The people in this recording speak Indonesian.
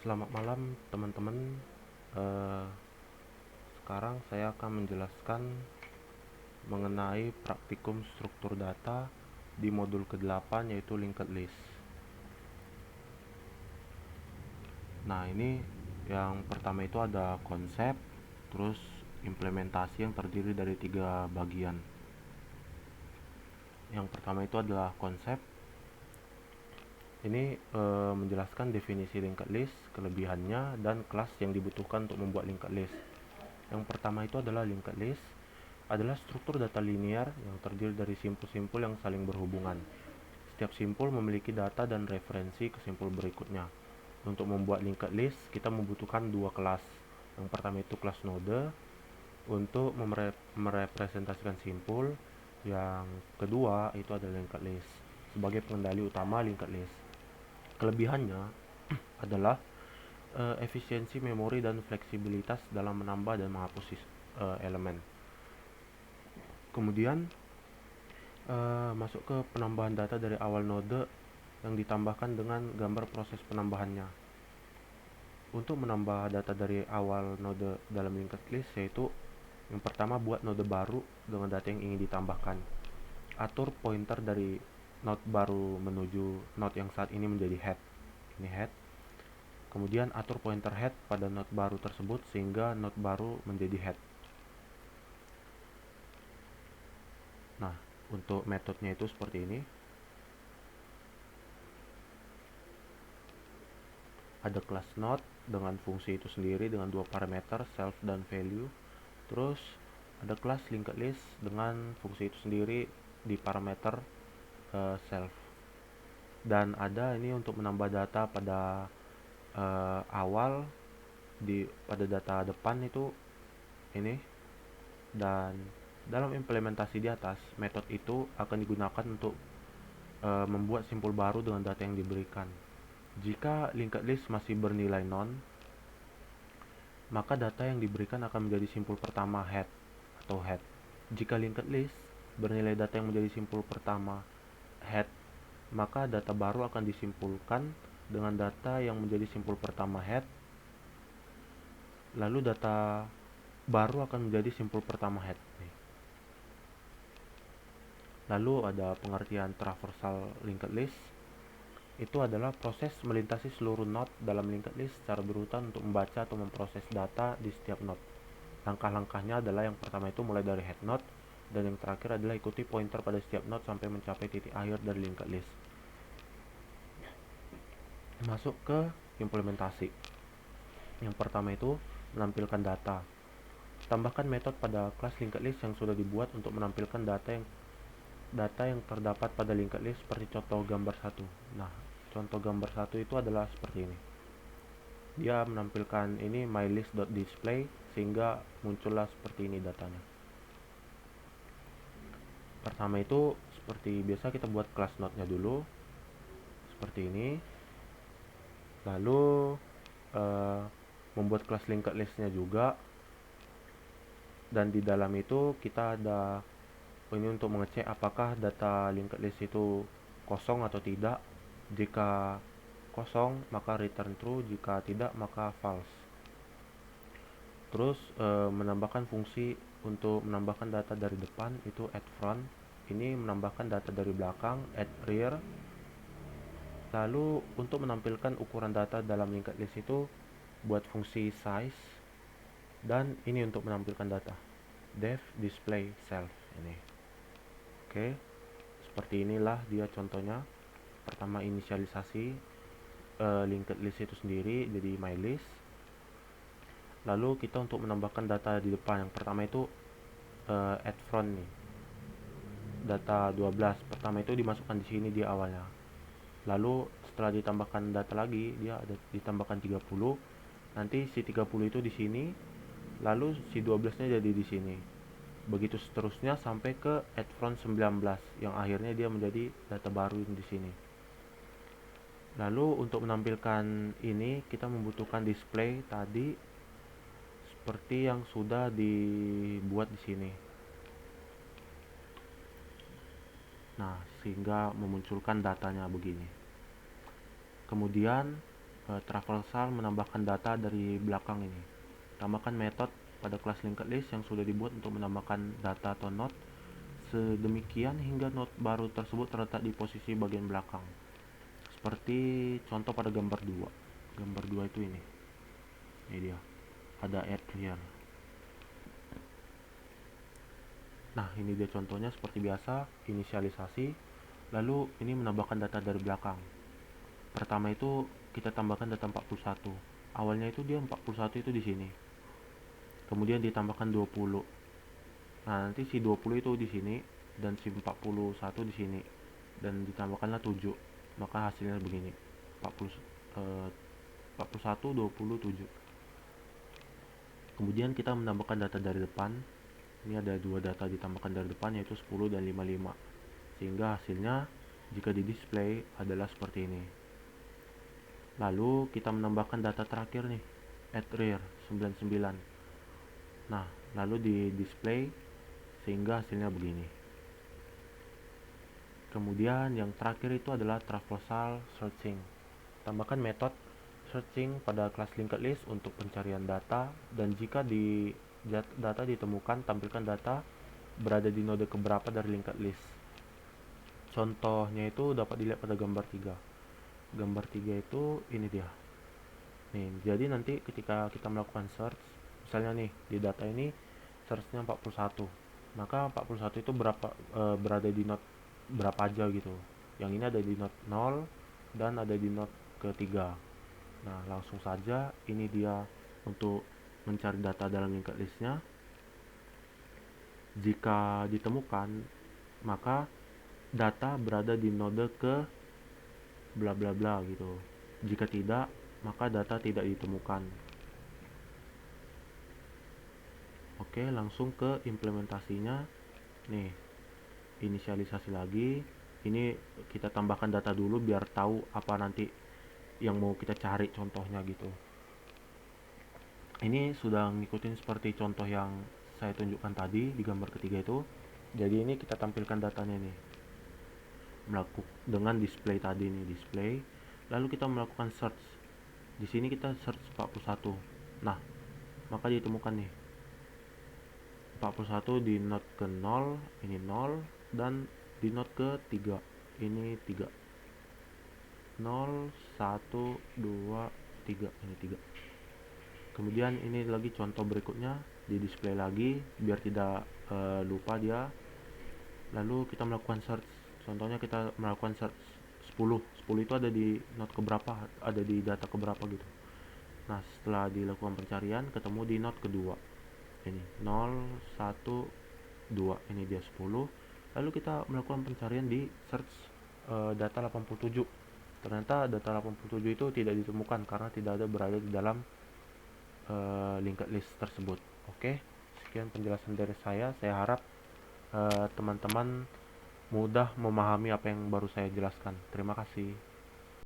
Selamat malam teman-teman. Eh, Sekarang saya akan menjelaskan mengenai praktikum struktur data di modul ke-8 yaitu linked list. Nah, ini yang pertama itu ada konsep, terus implementasi yang terdiri dari 3 bagian. Yang pertama itu adalah konsep. Ini menjelaskan definisi linked list, kelebihannya, dan kelas yang dibutuhkan untuk membuat linked list. Yang pertama itu adalah linked list adalah struktur data linear yang terdiri dari simpul-simpul yang saling berhubungan. Setiap simpul memiliki data dan referensi ke simpul berikutnya. Untuk membuat linked list, kita membutuhkan 2 kelas. Yang pertama itu kelas node untuk merepresentasikan simpul. Yang kedua itu adalah linked list sebagai pengendali utama linked list. Kelebihannya adalah efisiensi memori dan fleksibilitas dalam menambah dan menghapus elemen. Kemudian masuk ke penambahan data dari awal node yang ditambahkan dengan gambar proses penambahannya. Untuk menambah data dari awal node dalam linked list yaitu yang pertama buat node baru dengan data yang ingin ditambahkan. Atur pointer dari node baru menuju node yang saat ini menjadi head. Ini head. Kemudian atur pointer head pada node baru tersebut sehingga node baru menjadi head. Nah, untuk metodenya itu seperti ini. Ada kelas node dengan fungsi itu sendiri dengan 2 parameter self dan value. Terus ada kelas linked list dengan fungsi itu sendiri di parameter self. Dan ada ini untuk menambah data pada awal pada data depan itu ini. Dan dalam implementasi di atas, metode itu akan digunakan untuk membuat simpul baru dengan data yang diberikan. Jika linked list masih bernilai non, maka data yang diberikan akan menjadi simpul pertama head atau head. Jika linked list bernilai data yang menjadi simpul pertama head, maka data baru akan disimpulkan dengan data yang menjadi simpul pertama head. Lalu data baru akan menjadi simpul pertama head. Lalu ada pengertian traversal linked list. Itu adalah proses melintasi seluruh node dalam linked list secara berurutan untuk membaca atau memproses data di setiap node. Langkah-langkahnya adalah yang pertama itu mulai dari head node, dan yang terakhir adalah ikuti pointer pada setiap node sampai mencapai titik akhir dari linked list. Masuk ke implementasi. Yang pertama itu menampilkan data. Tambahkan metode pada kelas linked list yang sudah dibuat untuk menampilkan data yang terdapat pada linked list seperti contoh gambar 1. Nah, contoh gambar 1 itu adalah seperti ini. Dia menampilkan ini mylist.display sehingga muncullah seperti ini datanya. Pertama itu seperti biasa kita buat kelas node-nya dulu seperti ini. Lalu membuat kelas linked list-nya juga. Dan di dalam itu kita ada ini untuk mengecek apakah data linked list itu kosong atau tidak. Jika kosong maka return true, jika tidak maka false. Terus menambahkan fungsi untuk menambahkan data dari depan itu add front. Ini menambahkan data dari belakang add rear. Lalu untuk menampilkan ukuran data dalam linked list itu buat fungsi size. Dan ini untuk menampilkan data def display self ini. Oke, seperti inilah dia contohnya. Pertama inisialisasi linked list itu sendiri jadi mylist. Lalu kita untuk menambahkan data di depan, yang pertama itu add front nih. Data 12 pertama itu dimasukkan di sini di awalnya. Lalu setelah ditambahkan data lagi, dia ada ditambahkan 30. Nanti si 30 itu di sini, lalu si 12-nya jadi di sini. Begitu seterusnya sampai ke add front 19 yang akhirnya dia menjadi data baru di sini. Lalu untuk menampilkan ini kita membutuhkan display tadi seperti yang sudah dibuat di sini. Nah, sehingga memunculkan datanya begini. Kemudian traversal menambahkan data dari belakang ini. Tambahkan metode pada kelas linked list yang sudah dibuat untuk menambahkan data atau node sedemikian hingga node baru tersebut terletak di posisi bagian belakang. Seperti contoh pada gambar 2. Gambar 2 itu ini. Ini dia. Ada add here. Nah, ini dia contohnya seperti biasa, inisialisasi. Lalu ini menambahkan data dari belakang. Pertama itu kita tambahkan data 41. Awalnya itu dia 41 itu di sini. Kemudian ditambahkan 20. Nah, nanti si 20 itu di sini dan si 41 di sini. Dan ditambahkanlah 7. Maka hasilnya begini. 41 27. Kemudian kita menambahkan data dari depan. Ini ada dua data ditambahkan dari depan yaitu 10 dan 55. Sehingga hasilnya jika di display adalah seperti ini. Lalu kita menambahkan data terakhir nih, add rear 99. Nah, lalu di display sehingga hasilnya begini. Kemudian yang terakhir itu adalah traversal searching. Tambahkan metode searching pada kelas linked list untuk pencarian data, dan jika di data ditemukan, tampilkan data berada di node keberapa dari linked list. Contohnya itu dapat dilihat pada gambar 3. Gambar 3 itu ini dia. Nih, jadi nanti ketika kita melakukan search, misalnya nih di data ini searchnya 41, maka 41 itu berada di node berapa aja gitu. Yang ini ada di node 0 dan ada di node ketiga. Nah, langsung saja ini dia untuk mencari data dalam linked listnya. Jika ditemukan, maka data berada di node ke bla bla bla gitu. Jika tidak, maka data tidak ditemukan. Oke, langsung ke implementasinya. Nih, inisialisasi lagi. Ini kita tambahkan data dulu biar tahu apa nanti yang mau kita cari contohnya gitu. Ini sudah ngikutin seperti contoh yang saya tunjukkan tadi di gambar ketiga itu. Jadi ini kita tampilkan datanya nih. Dengan display tadi nih, display. Lalu kita melakukan search. Di sini kita search 41. Nah, maka ditemukan nih 41 di node ke 0, ini 0, dan di node ke 3, ini 3. 0, 1, 2, 3, ini 3. Kemudian ini lagi contoh berikutnya, di display lagi biar tidak lupa dia. Lalu kita melakukan search. Contohnya kita melakukan search 10. 10 itu ada di node keberapa, ada di data keberapa gitu. Nah, setelah dilakukan pencarian ketemu di node kedua. Ini 0, 1, 2, ini dia 10. Lalu kita melakukan pencarian di search data 87. Ternyata data 87 itu tidak ditemukan karena tidak ada berada di dalam linked list tersebut. Oke, sekian penjelasan dari saya. Saya harap teman-teman mudah memahami apa yang baru saya jelaskan. Terima kasih.